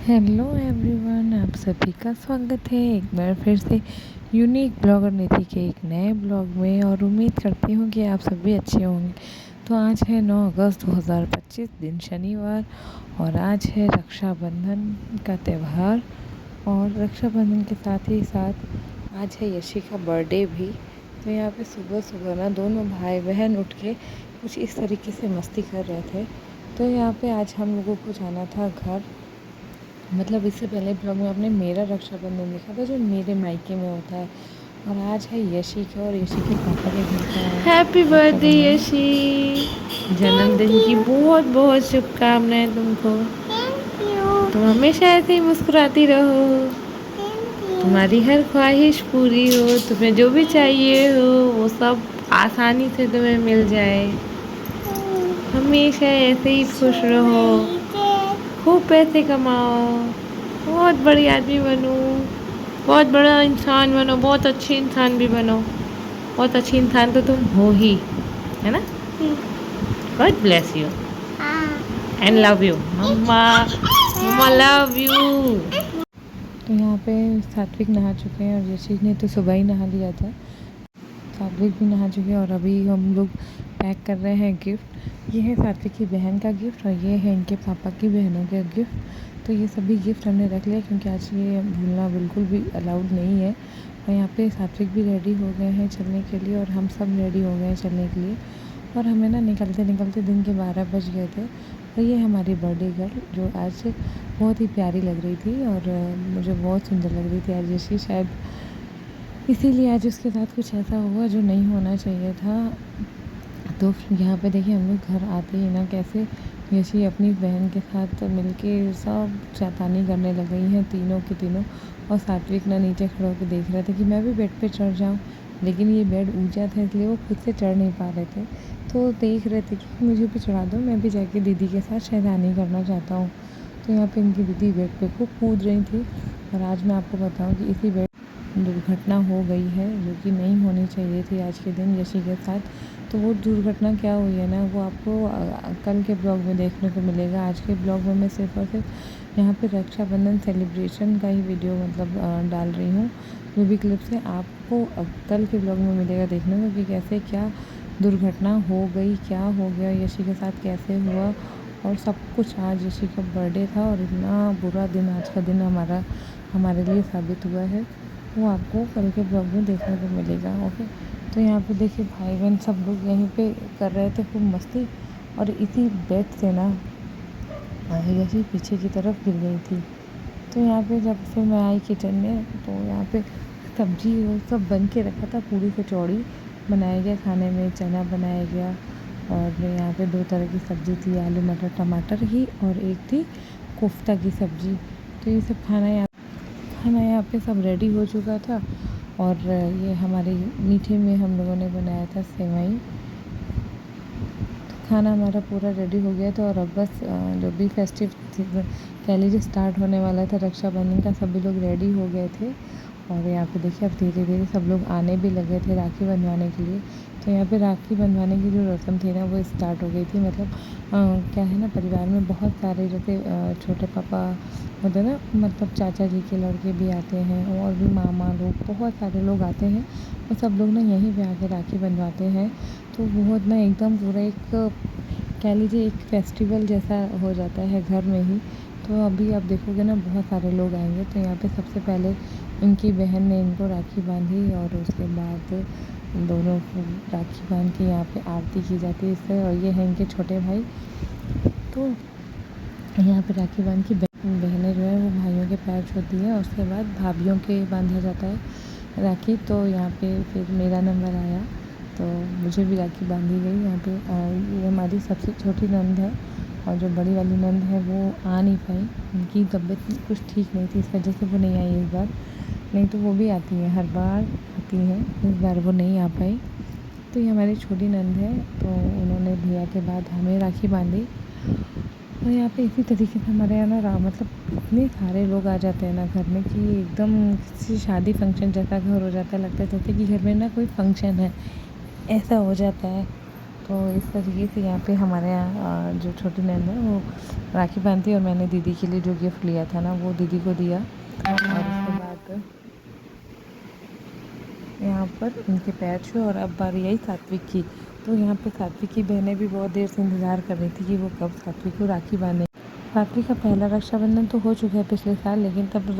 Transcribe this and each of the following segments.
Hello everyone, आप सभी का स्वागत है एक बार फिर से यूनिक ब्लॉगर निधि के एक नए ब्लॉग में। और उम्मीद करती हूँ कि आप सभी अच्छे होंगे। तो आज है 9 अगस्त 2025, दिन शनिवार, और आज है रक्षाबंधन का त्यौहार। और रक्षाबंधन के साथ ही साथ आज है यशी का बर्थडे भी। तो यहाँ पे सुबह सुबह ना दोनों भाई बहन उठ के कुछ इस तरीके से मस्ती कर रहे थे। तो यहाँ पे आज हम लोगों को जाना था घर। मतलब इससे पहले ब्लॉग में आपने मेरा रक्षाबंधन देखा था जो मेरे मायके में होता है, और आज है यशी का और यशी के पापा के घर का हैप्पी बर्थडे रक्षाबंधन। यशी, जन्मदिन की बहुत बहुत शुभकामनाएं तुमको। तुम हमेशा ऐसे ही मुस्कुराती रहो, तुम्हारी हर ख्वाहिश पूरी हो, तुम्हें जो भी चाहिए हो वो सब आसानी से तुम्हें मिल जाए। हमेशा ऐसे ही खुश रहो, खूब पैसे कमाओ, बहुत बड़ी आदमी बनो, बहुत बड़ा इंसान बनो, बहुत अच्छी इंसान भी बनो। बहुत अच्छी इंसान तो तुम हो ही, है ना? God bless you and love you mamma. Mamma love you. तो यहाँ पे सात्विक नहा चुके हैं और यशी ने तो सुबह ही नहा लिया था। सात्विक भी नहा चुके हैं और अभी हम लोग पैक कर रहे हैं गिफ्ट। ये है सात्विक की बहन का गिफ्ट और ये है इनके पापा की बहनों का गिफ्ट। तो ये सभी गिफ्ट हमने रख लिया क्योंकि आज ये भूलना बिल्कुल भी अलाउड नहीं है। और यहाँ पे सात्विक भी रेडी हो गए हैं चलने के लिए और हम सब रेडी हो गए हैं चलने के लिए। और हमें ना निकलते निकलते दिन के 12 बज गए थे। और ये हमारी बर्थडे गर्ल जो आज बहुत ही प्यारी लग रही थी और मुझे बहुत सुंदर लग रही थी आज यशी, शायद इसीलिए आज उसके साथ कुछ ऐसा हुआ जो नहीं होना चाहिए था। तो यहाँ पे देखिए हम लोग घर आते ही ना कैसे यशी अपनी बहन के साथ मिलके सब शैतानी करने लग गई हैं तीनों की तीनों। और सात्विक ना नीचे खड़े होकर देख रहे थे कि मैं भी बेड पे चढ़ जाऊँ, लेकिन ये बेड ऊंचा था इसलिए वो खुद से चढ़ नहीं पा रहे थे। तो देख रहे थे कि मुझे भी चढ़ा दो, मैं भी जाके दीदी के साथ शैतानी करना चाहता हूँ। तो यहाँ पे इनकी दीदी बेड पे खूब कूद रही थी। और आज मैं आपको बताऊँ कि इसी बेड दुर्घटना हो गई है जो कि नहीं होनी चाहिए थी आज के दिन यशी के साथ। तो वो दुर्घटना क्या हुई है ना वो आपको कल के ब्लॉग में देखने को मिलेगा। आज के ब्लॉग में मैं सिर्फ और सिर्फ यहाँ पे रक्षाबंधन सेलिब्रेशन का ही वीडियो मतलब डाल रही हूँ। जो भी क्लिप्स है आपको कल के ब्लॉग में मिलेगा देखने को कि कैसे क्या दुर्घटना हो गई, क्या हो गया यशी के साथ, कैसे हुआ और सब कुछ। आज यशी का बर्थडे था और इतना बुरा दिन आज का दिन हमारे लिए साबित हुआ है। वो आपको कल के ब्लॉग में देखने को मिलेगा। ओके, तो यहाँ पे देखिए भाई बहन सब लोग यहीं पे कर रहे थे खूब मस्ती। और इसी बेड से ना यशी पीछे की तरफ गिर गई थी। तो यहाँ पे जब फिर मैं आई किचन में तो यहाँ पे सब्जी वो सब बन के रखा था, पूरी कचौड़ी बनाया गया खाने में, चना बनाया गया। और यहाँ पे 2 तरह की सब्ज़ी थी, आलू मटर टमाटर की, और एक थी कोफ्ता की सब्ज़ी। तो ये सब खाना यहाँ पे सब रेडी हो चुका था। और ये हमारे मीठे में हम लोगों ने बनाया था सेवई। तो खाना हमारा पूरा रेडी हो गया था और अब बस जो भी फेस्टिव कह लीजिए स्टार्ट होने वाला था रक्षाबंधन का, सभी लोग रेडी हो गए थे। और यहाँ पे देखिए अब धीरे धीरे सब लोग आने भी लगे थे राखी बंधवाने के लिए। तो यहाँ पे राखी बंधवाने की जो रस्म थी ना वो स्टार्ट हो गई थी। मतलब क्या है ना, परिवार में बहुत सारे जैसे छोटे पापा होते हैं ना, मतलब चाचा जी के लड़के भी आते हैं और भी मामा लोग, बहुत सारे लोग आते हैं। और सब लोग ना यहीं पे आके राखी बंधवाते हैं। तो बहुत ना एकदम पूरा एक कह लीजिए एक फेस्टिवल जैसा हो जाता है घर में ही। तो अभी आप देखोगे ना बहुत सारे लोग आएंगे। तो यहाँ पे सबसे पहले इनकी बहन ने इनको राखी बांधी और उसके बाद दोनों को राखी बांध के यहाँ पे आरती की जाती है इससे। और ये हैं इनके छोटे भाई। तो यहाँ पे राखी बांध की बहनें जो है वो भाइयों के पैर छूती हैं और उसके बाद भाभीयों के बांधा जाता है राखी। तो यहाँ पे फिर मेरा नंबर आया तो मुझे भी राखी बांधी गई यहाँ पे। ये हमारी सबसे छोटी नंद है और जो बड़ी वाली नंद है वो आ नहीं पाई, उनकी तबीयत कुछ ठीक नहीं थी, इस वजह से वो नहीं आई इस बार। नहीं तो वो भी आती है, हर बार आती है, इस बार वो नहीं आ पाई। तो ये हमारी छोटी नंद है। तो उन्होंने भैया के बाद हमें राखी बांधी। और यहाँ पे इसी तरीके से हमारे यहाँ ना मतलब इतने सारे लोग आ जाते हैं ना घर में कि एकदम किसी शादी फंक्शन जैसा घर हो जाता है, लगता है जैसे कि घर में ना कोई फंक्शन है, ऐसा हो जाता है। तो इस तरीके से यहाँ पे हमारे यहाँ जो छोटी नंद है वो राखी बांधती, और मैंने दीदी के लिए जो गिफ्ट लिया था ना वो दीदी को दिया। और उसके बाद यहाँ पर उनके पैर छुए, और अब बारी आई सात्विक की। तो यहाँ पे सात्विक की बहनें भी बहुत देर से इंतज़ार कर रही थी कि वो कब सात्विक को राखी बांधे। सात्विक का पहला रक्षाबंधन तो हो चुका है पिछले साल, लेकिन तब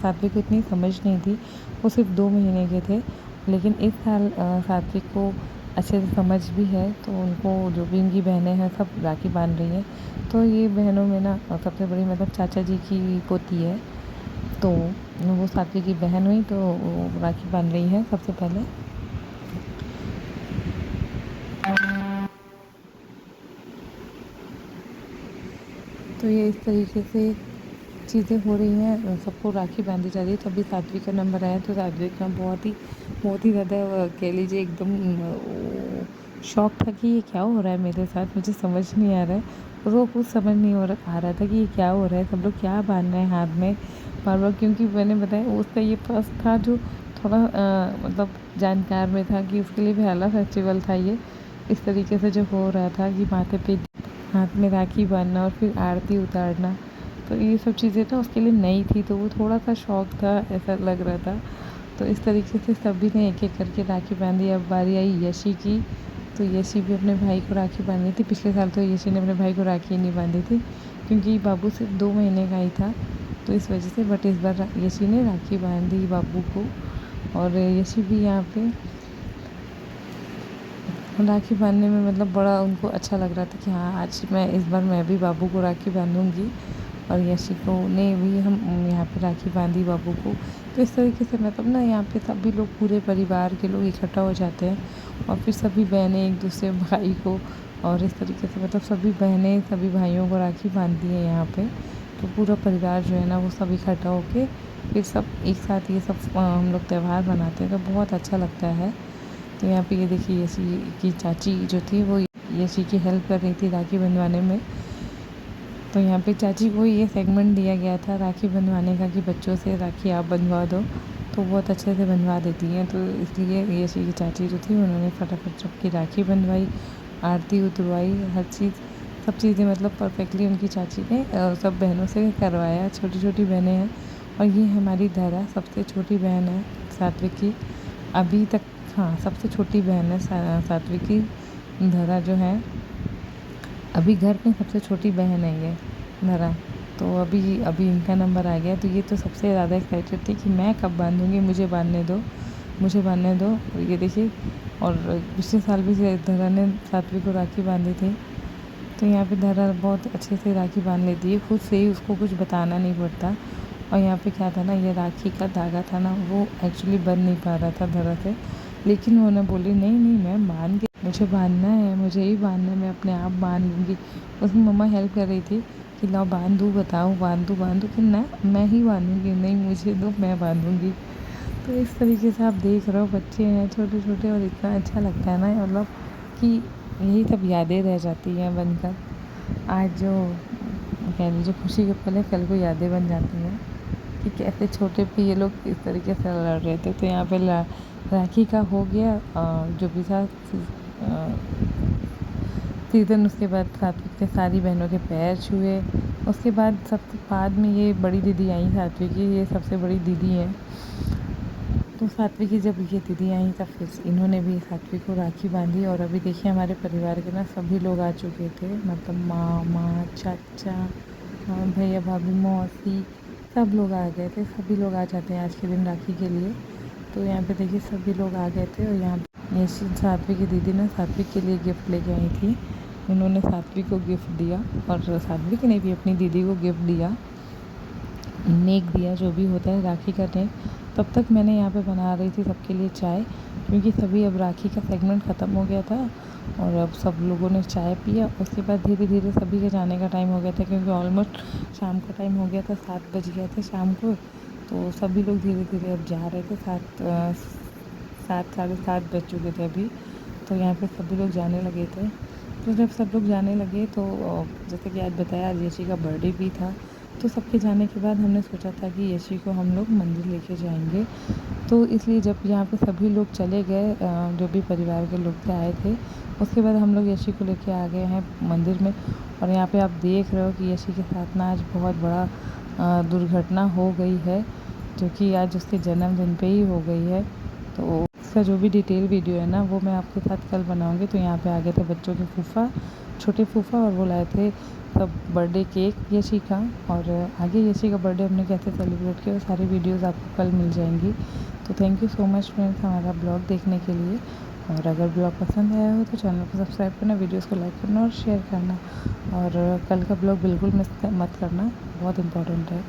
सात्विक को इतनी समझ नहीं थी, वो सिर्फ 2 महीने के थे। लेकिन इस साल सात्विक को अच्छे से समझ भी है, तो उनको जो भी उनकी बहनें हैं सब राखी बांध रही हैं। तो ये बहनों में ना सबसे बड़ी मतलब चाचा जी की पोती है, तो वो सात्विक की बहन हुई, तो वो राखी बांध रही है सबसे पहले। तो ये इस तरीके से चीज़ें हो रही हैं, सबको राखी बांधी जा रही है। तभी सात्विक का नंबर आया, तो सात्विक का बहुत ही ज़्यादा कह लीजिए एकदम शौक था कि ये क्या हो रहा है मेरे साथ, मुझे समझ नहीं आ रहा है। उसको कुछ समझ नहीं आ रहा था कि ये क्या हो रहा है, सब लोग क्या बांध रहे हैं हाथ में बार बार। क्योंकि मैंने बताया उसका ये फर्स्ट था जो थोड़ा मतलब जानकार में था कि उसके लिए पहला फेस्टिवल था ये। इस तरीके से जो हो रहा था कि माथे पे हाथ में राखी बांधना और फिर आरती उतारना, तो ये सब चीज़ें ना उसके लिए नई थी, तो वो थोड़ा सा शौक था ऐसा लग रहा था। तो इस तरीके से सभी ने एक एक करके राखी बांधी। अब बारी आई यशी की, तो यशी भी अपने भाई को राखी बांधी थी। पिछले साल तो यशी ने अपने भाई को राखी नहीं बांधी थी, क्योंकि बाबू सिर्फ 2 महीने का ही था, तो इस वजह से। बट इस बार यशी ने राखी बांधी बाबू को, और यशी भी यहाँ पे राखी बांधने में मतलब बड़ा उनको अच्छा लग रहा था कि हाँ आज इस बार मैं भी बाबू को राखी बांधूंगी। और यशी को ने भी हम यहाँ पे राखी बांधी बाबू को। तो इस तरीके से मतलब ना यहाँ पे सभी लोग पूरे परिवार के लोग इकट्ठा हो जाते हैं, और फिर सभी बहनें एक दूसरे भाई को, और इस तरीके से मतलब सभी बहनें सभी भाइयों को राखी बांधती हैं यहाँ पे। तो पूरा परिवार जो है ना वो सब इकट्ठा होके फिर सब एक साथ ये सब हम लोग त्यौहार मनाते हैं, तो बहुत अच्छा लगता है। तो यहाँ पे ये देखिए यशी की चाची जो थी वो यशी की हेल्प कर रही थी राखी बंधवाने में। तो यहाँ पे चाची को ये सेगमेंट दिया गया था राखी बंधवाने का कि बच्चों से राखी आप बंधवा दो, तो बहुत अच्छे से बंधवा देती हैं। तो इसलिए यशी की चाची जो थी उन्होंने फटाफट सबकी राखी बंधवाई, आरती उतरवाई, हर चीज़ सब चीज़ें मतलब परफेक्टली उनकी चाची ने सब बहनों से करवाया। छोटी छोटी बहनें हैं, और ये हमारी धरा सबसे छोटी बहन है सात्विक की अभी तक। हाँ, सबसे छोटी बहन है सात्विक की धरा जो है, अभी घर में सबसे छोटी बहन है ये धरा। तो अभी अभी इनका नंबर आ गया, तो ये तो सबसे ज़्यादा एक्साइटेड थी कि मैं कब बांधूँगी, मुझे बांधने दो, मुझे बांधने दो। और ये देखिए, और पिछले साल भी धरा ने सात्विक को राखी बांधी थी। तो यहाँ पे धरा बहुत अच्छे से राखी बांध लेती है खुद से ही, उसको कुछ बताना नहीं पड़ता। और यहाँ पे क्या था ना, ये राखी का धागा था ना वो एक्चुअली बन नहीं पा रहा था धरा से, लेकिन वो ना बोली नहीं नहीं मैं बांध के, मुझे बांधना है, मुझे ही बांधना है, मैं अपने आप बांध लूँगी। उसमें मम्मा हेल्प कर रही थी कि लाओ बांध दूँ, बताओ बांध दूँ कि ना मैं ही बांधूँगी, नहीं मुझे दो मैं बांधूँगी। तो इस तरीके से आप देख रहे हो बच्चे हैं छोटे छोटे, और इतना अच्छा लगता है ना मतलब कि यही सब यादें रह जाती हैं बनकर। आज जो कह लीजिए खुशी के पल कल को यादें बन जाती हैं कि कैसे छोटे पे ये लोग इस तरीके से लड़ रहे थे। तो यहाँ पे राखी का हो गया जो भी था सीज़न। उसके बाद सात्विक ने सारी बहनों के पैर छुए। उसके बाद सबसे बाद में ये बड़ी दीदी आई सात्विक की, ये सबसे बड़ी दीदी है। तो सात्विक की जब ये दीदी आई तब फिर इन्होंने भी सात्विक को राखी बांधी। और अभी देखिए हमारे परिवार के ना सभी लोग आ चुके थे, मतलब माँ चाचा भैया भाभी मौसी सब लोग आ गए थे। सभी लोग आ जाते हैं आज के दिन राखी के लिए। तो यहाँ पे देखिए सभी लोग आ गए थे, और यहाँ ये सात्विक की दीदी ने सात्विक के लिए गिफ्ट लेके आई थी। उन्होंने सात्विक को गिफ्ट दिया, और सात्विक ने भी अपनी दीदी को गिफ्ट दिया, नेक दिया, जो भी होता है राखी का नेक। तब तक मैंने यहाँ पे बना रही थी सबके लिए चाय, क्योंकि सभी अब राखी का सेगमेंट ख़त्म हो गया था, और अब सब लोगों ने चाय पिया। उसके बाद धीरे धीरे सभी के जाने का टाइम हो गया था, क्योंकि ऑलमोस्ट शाम का टाइम हो गया था, 7 बज गए थे शाम को। तो सभी लोग धीरे धीरे अब जा रहे थे, 7 साढ़े 7 बज चुके थे अभी। तो यहाँ पे सभी लोग जाने लगे थे। तो जब सब लोग जाने लगे तो जैसे कि आज बताया आज यशी का बर्थडे भी था, तो सबके जाने के बाद हमने सोचा था कि यशी को हम लोग मंदिर लेके जाएंगे। तो इसलिए जब यहाँ पे सभी लोग चले गए, जो भी परिवार के लोग थे आए थे, उसके बाद हम लोग यशी को लेके आ गए हैं मंदिर में। और यहाँ पे आप देख रहे हो कि यशी के साथ ना आज बहुत बड़ा दुर्घटना हो गई है, जो कि आज उसके जन्मदिन पे ही हो गई है। तो इसका जो भी डिटेल वीडियो है ना, वो मैं आपके साथ कल बनाऊँगी। तो यहाँ पे आ गए थे बच्चों के फूफा, छोटे फूफा, और वो लाए थे सब बर्थडे केक यशी का। और आगे यशी का बर्थडे हमने कैसे सेलिब्रेट किया, वो सारी वीडियोस आपको कल मिल जाएंगी। तो thank you so much friends हमारा ब्लॉग देखने के लिए। और अगर ब्लॉग पसंद आया हो तो चैनल को सब्सक्राइब करना, वीडियोस को लाइक करना और शेयर करना। और कल का ब्लॉग बिल्कुल मिस मत करना, बहुत इम्पोर्टेंट है।